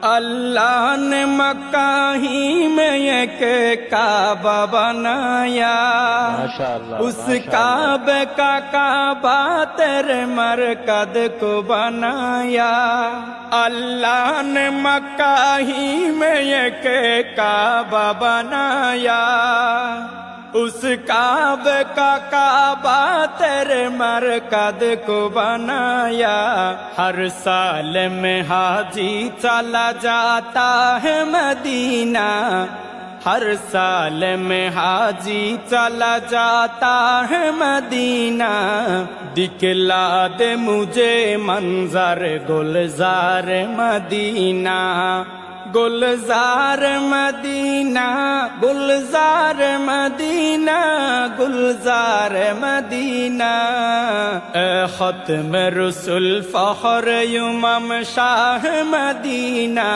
اللہ نے مکہ ہی میں ایک کعبہ بنایا، اس کعبے کا کعبہ تیرے مرکز کو بنایا۔ اللہ نے مکہ ہی میں ایک کعبہ بنایا، اس کعبے کا کعبہ تیرے مرکز کو بنایا۔ ہر سال میں حاجی چلا جاتا ہے مدینہ، ہر سال میں حاجی چلا جاتا ہے مدینہ۔ دکھلا دے مجھے منظر گلزار مدینہ، گلزار مدینہ، گلزار مدینہ، گلزار مدینہ۔ اے ختم رسول فخر امم شاہ مدینہ،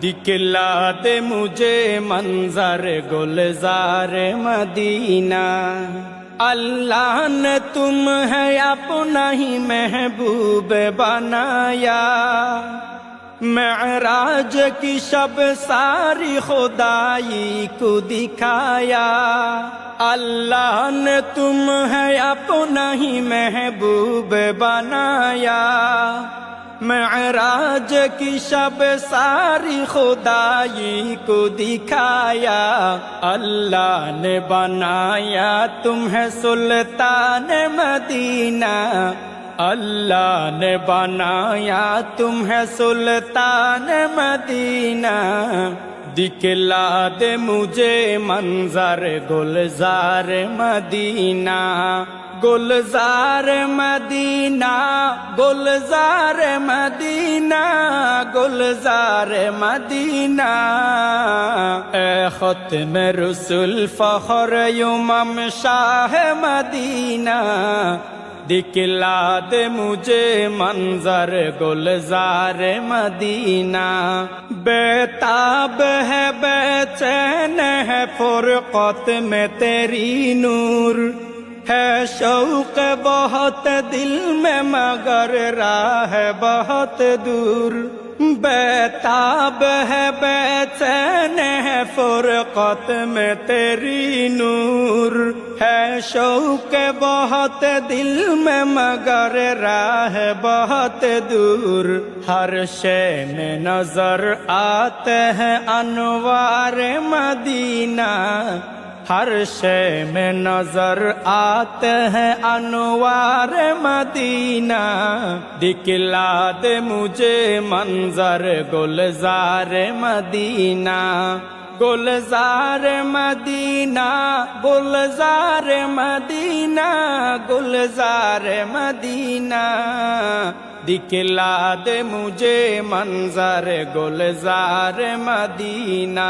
دکھلا دے مجھے منظر گلزار مدینہ۔ اللہ نے تمہیں اپنا ہی محبوب بنایا، معراج کی شب ساری خدائی کو دکھایا۔ اللہ نے تمہیں اپنا ہی محبوب بنایا، معراج کی شب ساری خدائی کو دکھایا۔ اللہ نے بنایا تمہیں سلطان مدینہ، اللہ نے بنایا تمہیں سلطان مدینہ۔ دکھلا دے مجھے منظر گلزار مدینہ، گلزار مدینہ، گلزار مدینہ، گلزار مدینہ۔ اے ختم رسول فخر امم شاہ مدینہ، دکھلا دے مجھے منظر گلزار مدینہ۔ بے تاب ہے بے چین ہے فرقت میں تیری نور، ہے شوق بہت دل میں مگر راہ بہت دور۔ بے تاب ہے بے چین ہے فرقت میں تیری نور، ہے شوق بہت دل میں مگر راہ بہت دور۔ ہر شے میں نظر آتے ہیں انوار مدینہ، ہر شے میں نظر آتے ہیں انوار مدینہ۔ دکھلا دے مجھے منظر گلزار مدینہ، گلزار مدینہ، گلزار مدینہ، گلزار مدینہ۔ دکھلا دے مجھے منظر گلزار مدینہ۔